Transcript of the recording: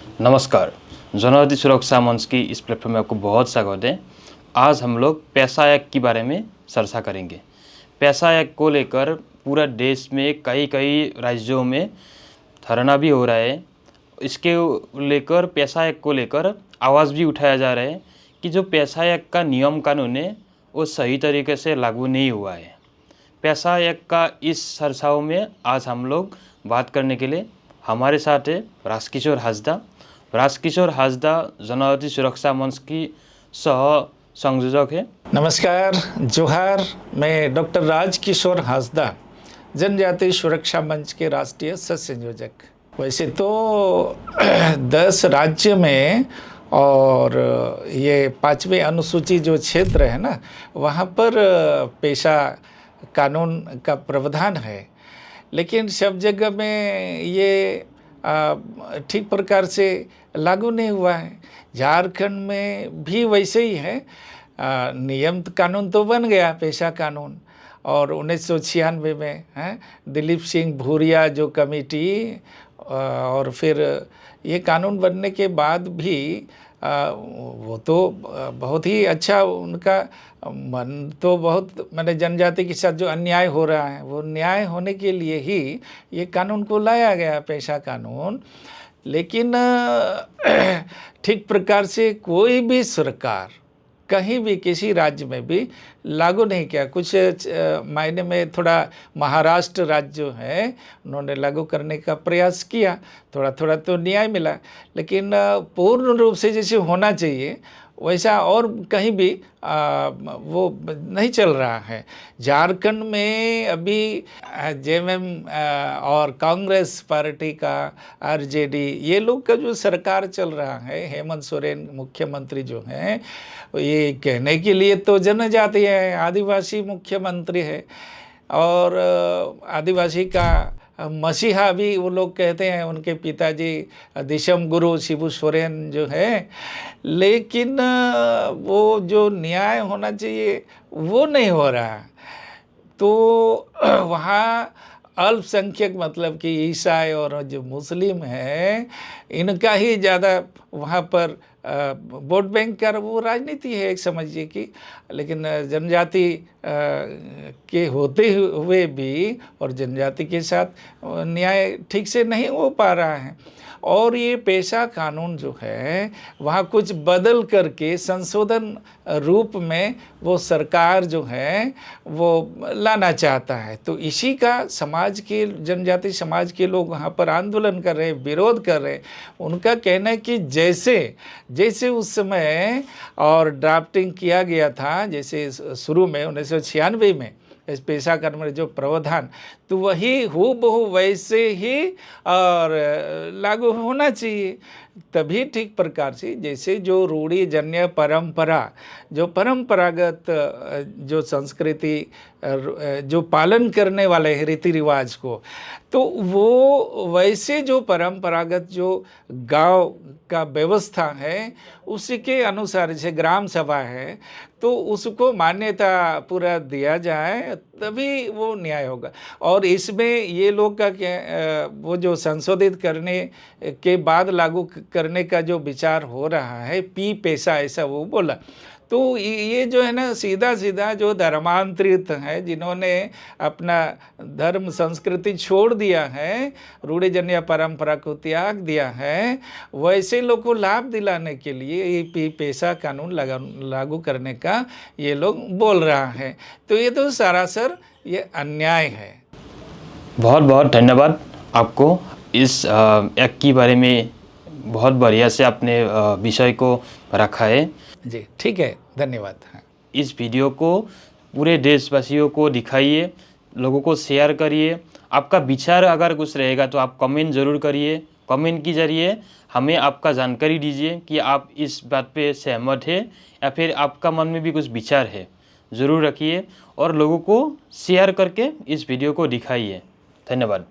नमस्कार। जनजाति सुरक्षा मंच की इस प्लेटफॉर्म में आपको बहुत स्वागत है। आज हम लोग पैसा एक्ट के बारे में चर्चा करेंगे। पैसा एक्ट को लेकर पूरा देश में कई राज्यों में धरना भी हो रहा है। इसके लेकर पैसा एक्ट को लेकर आवाज़ भी उठाया जा रहा है कि जो पैसा एक्ट का नियम कानून है वो सही तरीके से लागू नहीं हुआ है। पैसा एक्ट का इस चर्चाओं में आज हम लोग बात करने के लिए हमारे साथ है राजकिशोर हांसदा। राजकिशोर हांसदा जनजाति सुरक्षा मंच की सह संयोजक है। नमस्कार, जोहार। मैं डॉक्टर राजकिशोर हांसदा, जनजाति सुरक्षा मंच के राष्ट्रीय सह संयोजक। वैसे तो 10 राज्य में और ये 5वें अनुसूची जो क्षेत्र है ना, वहाँ पर पेशा कानून का प्रावधान है, लेकिन सब जगह में ये ठीक प्रकार से लागू नहीं हुआ है। झारखंड में भी वैसे ही है। नियम कानून तो बन गया पेशा कानून, और 1996 में है दिलीप सिंह भूरिया जो कमेटी, और फिर ये कानून बनने के बाद भी वो तो बहुत ही अच्छा, उनका मन तो बहुत, मैंने जनजाति के साथ जो अन्याय हो रहा है वो न्याय होने के लिए ही ये कानून को लाया गया, पेशा कानून। लेकिन ठीक प्रकार से कोई भी सरकार कहीं भी किसी राज्य में भी लागू नहीं किया। कुछ मायने में थोड़ा महाराष्ट्र राज्य जो है उन्होंने लागू करने का प्रयास किया, थोड़ा थोड़ा तो न्याय मिला, लेकिन पूर्ण रूप से जैसे होना चाहिए वैसा और कहीं भी वो नहीं चल रहा है। झारखंड में अभी जेएमएम और कांग्रेस पार्टी का आरजेडी, ये लोग का जो सरकार चल रहा है, हेमंत सोरेन मुख्यमंत्री जो हैं, ये कहने के लिए तो जनजाति है, आदिवासी मुख्यमंत्री है, और आदिवासी का मसीहा भी वो लोग कहते हैं, उनके पिताजी दिशम गुरु शिबू सोरेन जो है। लेकिन वो जो न्याय होना चाहिए वो नहीं हो रहा। तो वहाँ अल्पसंख्यक, मतलब कि ईसाई और जो मुस्लिम हैं, इनका ही ज़्यादा वहाँ पर वोट बैंक का वो राजनीति है एक समझिए कि। लेकिन जनजाति के होते हुए भी और जनजाति के साथ न्याय ठीक से नहीं हो पा रहा है। और ये पेशा कानून जो है वहाँ कुछ बदल करके संशोधन रूप में वो सरकार जो है वो लाना चाहता है। तो इसी का समाज के, जनजाति समाज के लोग वहाँ पर आंदोलन कर रहे हैं, विरोध कर रहे हैं। उनका कहना है कि जैसे उस समय और ड्राफ्टिंग किया गया था, जैसे शुरू में 1996 में इस पेशा कानून में जो प्रावधान, तो वही हूबहू वैसे ही और लागू होना चाहिए। तभी ठीक प्रकार से, जैसे जो रूढ़िजन्य परंपरा, जो परंपरागत जो संस्कृति जो पालन करने वाले हैं रीति रिवाज को, तो वो वैसे जो परंपरागत जो गांव का व्यवस्था है उसी के अनुसार, जैसे ग्राम सभा है तो उसको मान्यता पूरा दिया जाए, तभी वो न्याय होगा। और इसमें ये लोग का क्या, वो जो संशोधित करने के बाद लागू करने का जो विचार हो रहा है, पेशा, ऐसा वो बोला। तो ये जो है ना, सीधा सीधा जो धर्मांतरित हैं, जिन्होंने अपना धर्म संस्कृति छोड़ दिया है, रूढ़िजन्य परंपरा को त्याग दिया है, वैसे लोग को लाभ दिलाने के लिए ये पेशा कानून लागू करने का ये लोग बोल रहा है। तो ये तो सरासर ये अन्याय है। बहुत बहुत धन्यवाद आपको। इस एक्ट के बारे में बहुत बढ़िया से आपने विषय को रखा है। जी ठीक है, धन्यवाद। इस वीडियो को पूरे देशवासियों को दिखाइए, लोगों को शेयर करिए। आपका विचार अगर कुछ रहेगा तो आप कमेंट ज़रूर करिए। कमेंट के ज़रिए हमें आपका जानकारी दीजिए कि आप इस बात पे सहमत है या फिर आपका मन में भी कुछ विचार है, ज़रूर रखिए और लोगों को शेयर करके इस वीडियो को दिखाइए। धन्यवाद।